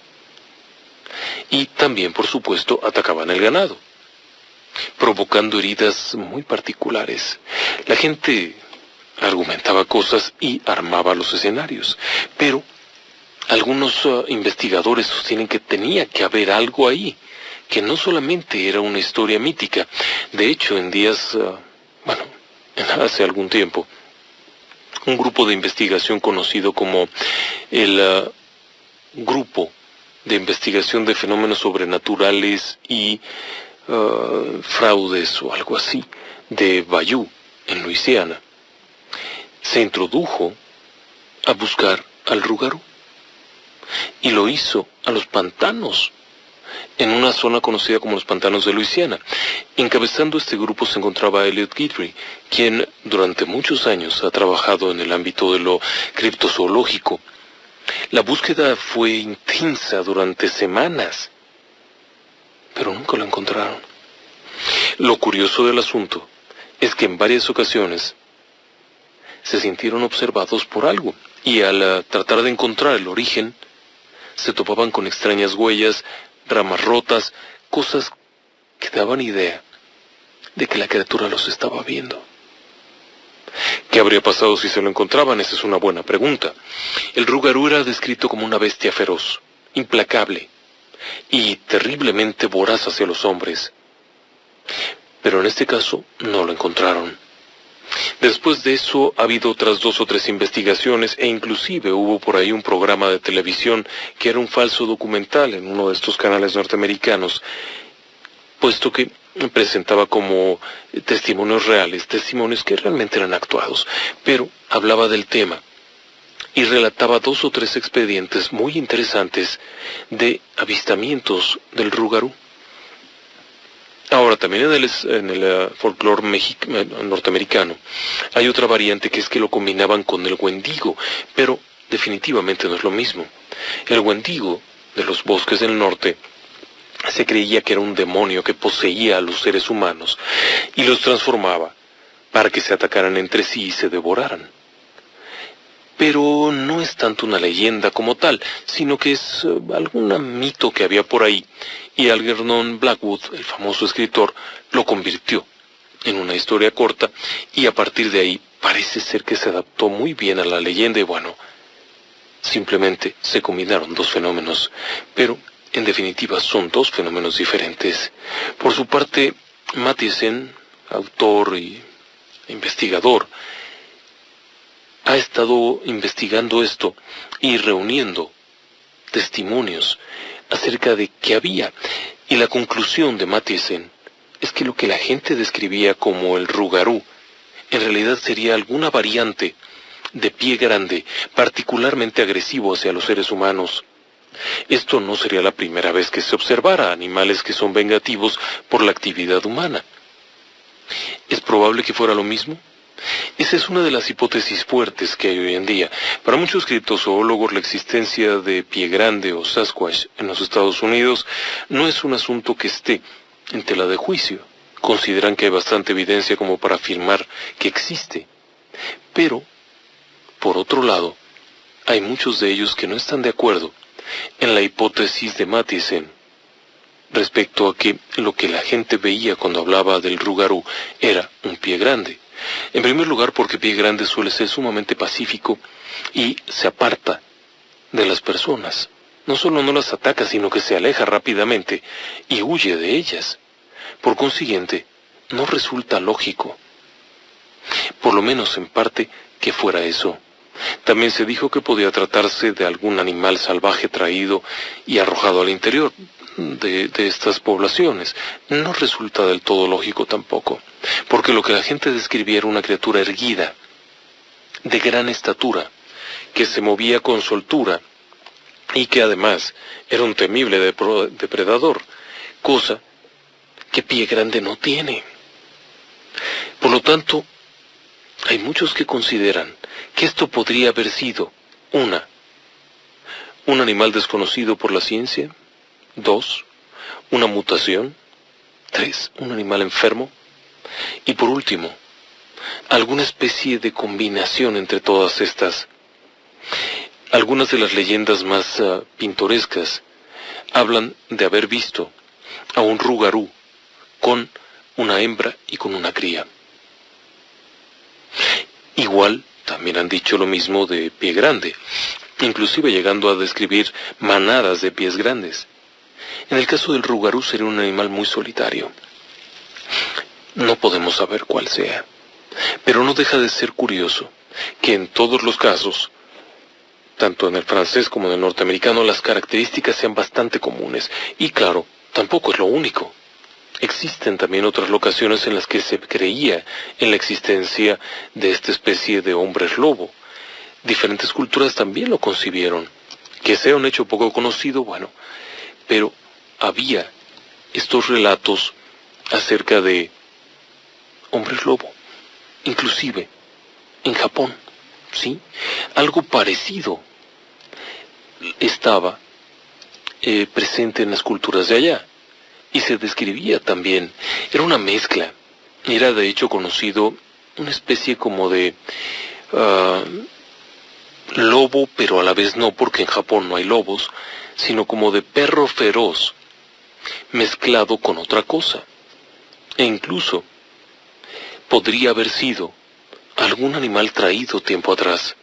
Y también, por supuesto, atacaban el ganado, provocando heridas muy particulares. La gente argumentaba cosas y armaba los escenarios, pero algunos investigadores sostienen que tenía que haber algo ahí, que no solamente era una historia mítica. De hecho, hace algún tiempo, un grupo de investigación conocido como el Grupo de Investigación de Fenómenos Sobrenaturales y Fraudes o algo así, de Bayou, en Luisiana, se introdujo a buscar al Rougarou y lo hizo a los pantanos, en una zona conocida como los pantanos de Luisiana. Encabezando este grupo se encontraba Elliot Guidry, quien durante muchos años ha trabajado en el ámbito de lo criptozoológico. La búsqueda fue intensa durante semanas, pero nunca lo encontraron. Lo curioso del asunto es que en varias ocasiones se sintieron observados por algo, y al tratar de encontrar el origen, se topaban con extrañas huellas, ramas rotas, cosas que daban idea de que la criatura los estaba viendo. ¿Qué habría pasado si se lo encontraban? Esa es una buena pregunta. El Rougarou era descrito como una bestia feroz, implacable y terriblemente voraz hacia los hombres. Pero en este caso no lo encontraron. Después de eso ha habido otras 2 o 3 investigaciones e inclusive hubo por ahí un programa de televisión que era un falso documental en uno de estos canales norteamericanos, puesto que presentaba como testimonios reales, testimonios que realmente eran actuados, pero hablaba del tema y relataba 2 o 3 expedientes muy interesantes de avistamientos del Rougarou. Ahora, también en el folclore norteamericano hay otra variante, que es que lo combinaban con el Wendigo, pero definitivamente no es lo mismo. El Wendigo de los bosques del norte se creía que era un demonio que poseía a los seres humanos y los transformaba para que se atacaran entre sí y se devoraran. Pero no es tanto una leyenda como tal, sino que es algún mito que había por ahí, y Algernon Blackwood, el famoso escritor, lo convirtió en una historia corta, y a partir de ahí parece ser que se adaptó muy bien a la leyenda, y bueno, simplemente se combinaron 2 fenómenos, pero en definitiva son 2 fenómenos diferentes. Por su parte, Mathiessen, autor y investigador, ha estado investigando esto y reuniendo testimonios acerca de que había Y la conclusión de Mathiesen es que lo que la gente describía como el rugarú, en realidad sería alguna variante de pie grande, particularmente agresivo hacia los seres humanos. Esto no sería la primera vez que se observara animales que son vengativos por la actividad humana. ¿Es probable que fuera lo mismo? Esa es una de las hipótesis fuertes que hay hoy en día. Para muchos criptozoólogos, la existencia de pie grande o Sasquatch en los Estados Unidos no es un asunto que esté en tela de juicio. Consideran que hay bastante evidencia como para afirmar que existe. Pero, por otro lado, hay muchos de ellos que no están de acuerdo en la hipótesis de Mathiesen respecto a que lo que la gente veía cuando hablaba del rugarú era un pie grande. En primer lugar, porque pie grande suele ser sumamente pacífico y se aparta de las personas. No solo no las ataca, sino que se aleja rápidamente y huye de ellas. Por consiguiente, no resulta lógico, por lo menos en parte, que fuera eso. También se dijo que podía tratarse de algún animal salvaje traído y arrojado al interior de estas poblaciones. No resulta del todo lógico tampoco, porque lo que la gente describía era una criatura erguida, de gran estatura, que se movía con soltura y que además era un temible depredador, cosa que pie grande no tiene. Por lo tanto, hay muchos que consideran que esto podría haber sido un animal desconocido por la ciencia, 2, una mutación, 3, un animal enfermo, y por último, alguna especie de combinación entre todas estas. Algunas de las leyendas más pintorescas hablan de haber visto a un rugarú con una hembra y con una cría. Igual, también han dicho lo mismo de pie grande, inclusive llegando a describir manadas de pies grandes. En el caso del rugarú sería un animal muy solitario. No podemos saber cuál sea, pero no deja de ser curioso que en todos los casos, tanto en el francés como en el norteamericano, las características sean bastante comunes. Y claro, tampoco es lo único. Existen también otras locaciones en las que se creía en la existencia de esta especie de hombres lobo. Diferentes culturas también lo concibieron. Que sea un hecho poco conocido, bueno, pero había estos relatos acerca de hombres lobo, inclusive en Japón, ¿sí? Algo parecido estaba presente en las culturas de allá. Y se describía también, era una mezcla, era de hecho conocido una especie como de lobo, pero a la vez no, porque en Japón no hay lobos, sino como de perro feroz, mezclado con otra cosa. E incluso podría haber sido algún animal traído tiempo atrás,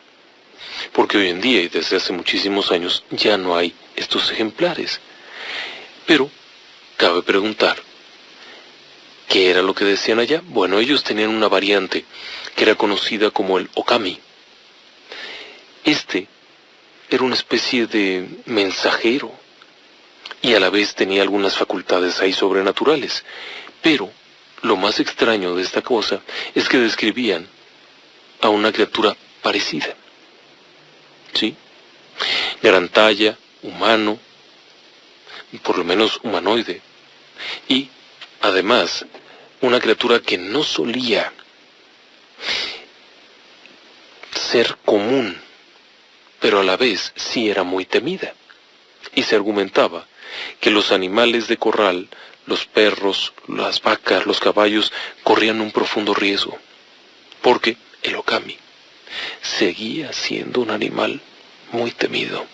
porque hoy en día y desde hace muchísimos años ya no hay estos ejemplares. Pero cabe preguntar, ¿qué era lo que decían allá? Bueno, ellos tenían una variante que era conocida como el okami. Este era una especie de mensajero y a la vez tenía algunas facultades ahí sobrenaturales. Pero lo más extraño de esta cosa es que describían a una criatura parecida, ¿sí? Gran talla, humano, por lo menos humanoide. Y, además, una criatura que no solía ser común, pero a la vez sí era muy temida. Y se argumentaba que los animales de corral, los perros, las vacas, los caballos, corrían un profundo riesgo, porque el okami seguía siendo un animal muy temido.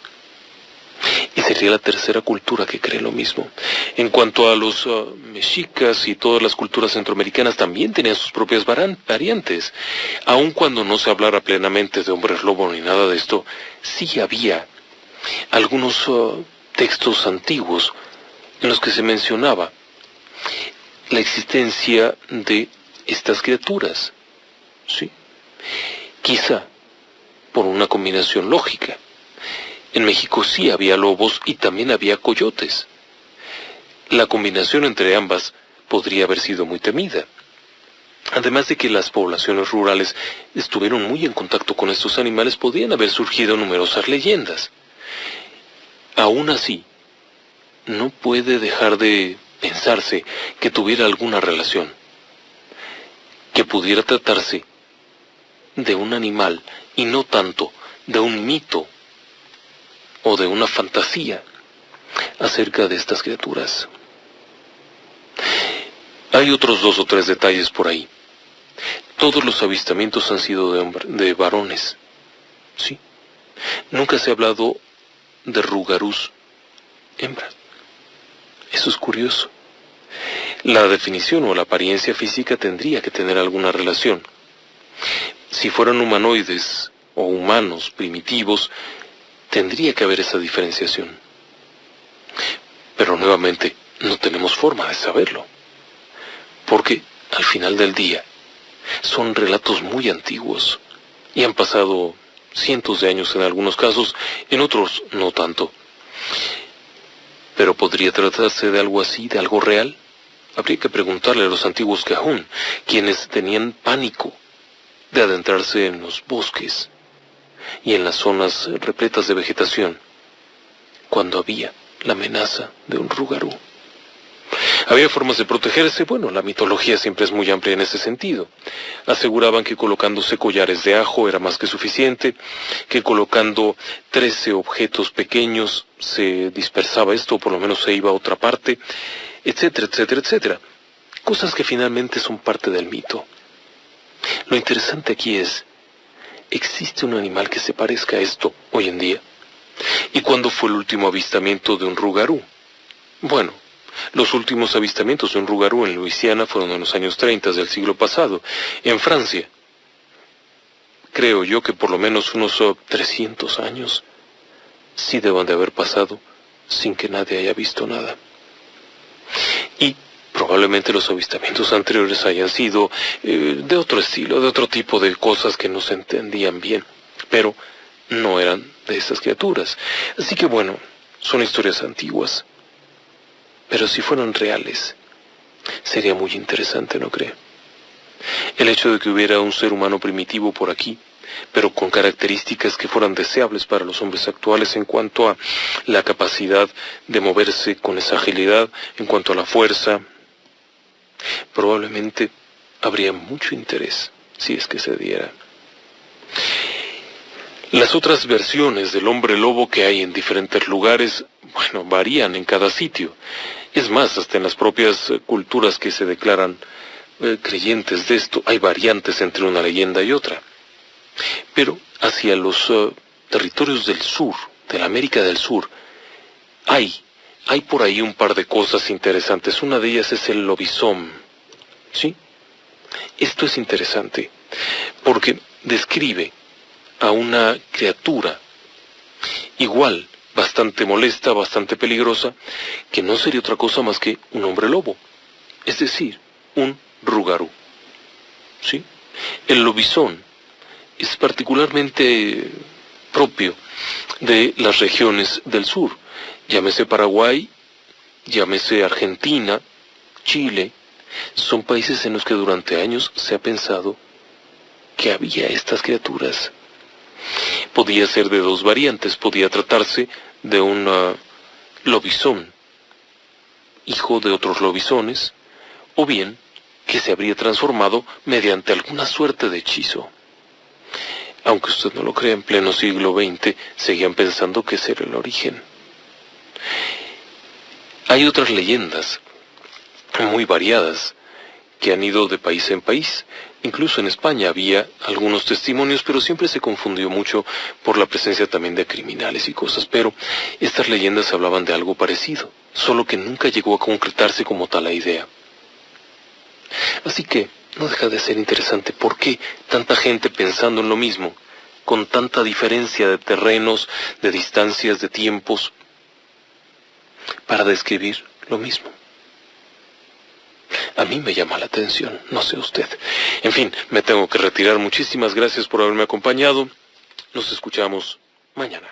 Y sería la tercera cultura que cree lo mismo. En cuanto a los mexicas y todas las culturas centroamericanas, también tenían sus propias variantes. Aun cuando no se hablara plenamente de hombres lobo ni nada de esto, sí había algunos textos antiguos en los que se mencionaba la existencia de estas criaturas, ¿sí? Quizá por una combinación lógica. En México sí había lobos y también había coyotes. La combinación entre ambas podría haber sido muy temida. Además de que las poblaciones rurales estuvieron muy en contacto con estos animales, podían haber surgido numerosas leyendas. Aún así, no puede dejar de pensarse que tuviera alguna relación, que pudiera tratarse de un animal y no tanto de un mito o de una fantasía acerca de estas criaturas. Hay otros 2 o 3 detalles por ahí. Todos los avistamientos han sido de varones. Sí. Nunca se ha hablado de rugarús hembras. Eso es curioso. La definición o la apariencia física tendría que tener alguna relación. Si fueran humanoides o humanos primitivos, tendría que haber esa diferenciación. Pero nuevamente, no tenemos forma de saberlo. Porque, al final del día, son relatos muy antiguos. Y han pasado cientos de años en algunos casos, en otros no tanto. Pero ¿podría tratarse de algo así, de algo real? Habría que preguntarle a los antiguos cajún, quienes tenían pánico de adentrarse en los bosques y en las zonas repletas de vegetación, cuando había la amenaza de un rugarú. Había formas de protegerse. Bueno, la mitología siempre es muy amplia en ese sentido. Aseguraban que colocándose collares de ajo era más que suficiente, que colocando 13 objetos pequeños se dispersaba esto, o por lo menos se iba a otra parte, etcétera, etcétera, etcétera. Cosas que finalmente son parte del mito. Lo interesante aquí es, ¿existe un animal que se parezca a esto hoy en día? ¿Y cuándo fue el último avistamiento de un rugarú? Bueno, los últimos avistamientos de un rugarú en Luisiana fueron en los años 30 del siglo pasado. En Francia, creo yo que por lo menos unos 300 años sí deben de haber pasado sin que nadie haya visto nada. Y probablemente los avistamientos anteriores hayan sido de otro estilo, de otro tipo de cosas que no se entendían bien, pero no eran de esas criaturas. Así que bueno, son historias antiguas. Pero si fueran reales, sería muy interesante, ¿no cree? El hecho de que hubiera un ser humano primitivo por aquí, pero con características que fueran deseables para los hombres actuales en cuanto a la capacidad de moverse con esa agilidad, en cuanto a la fuerza, probablemente habría mucho interés si es que se diera. Las otras versiones del hombre lobo que hay en diferentes lugares, bueno, varían en cada sitio. Es más, hasta en las propias culturas que se declaran creyentes de esto, hay variantes entre una leyenda y otra. Pero hacia los territorios del sur, de la América del Sur, hay por ahí un par de cosas interesantes. Una de ellas es el lobizón. ¿Sí? Esto es interesante, porque describe a una criatura igual, bastante molesta, bastante peligrosa, que no sería otra cosa más que un hombre lobo, es decir, un rugarú. ¿Sí? El lobizón es particularmente propio de las regiones del sur, llámese Paraguay, llámese Argentina, Chile. Son países en los que durante años se ha pensado que había estas criaturas. Podía ser de 2 variantes, podía tratarse de un lobizón, hijo de otros lobizones, o bien que se habría transformado mediante alguna suerte de hechizo. Aunque usted no lo crea, en pleno siglo XX seguían pensando que ese era el origen. Hay otras leyendas muy variadas que han ido de país en país. Incluso en España había algunos testimonios, pero siempre se confundió mucho por la presencia también de criminales y cosas. Pero estas leyendas hablaban de algo parecido, solo que nunca llegó a concretarse como tal la idea. Así que no deja de ser interesante por qué tanta gente pensando en lo mismo, con tanta diferencia de terrenos, de distancias, de tiempos, para describir lo mismo. A mí me llama la atención, no sé usted. En fin, me tengo que retirar. Muchísimas gracias por haberme acompañado. Nos escuchamos mañana.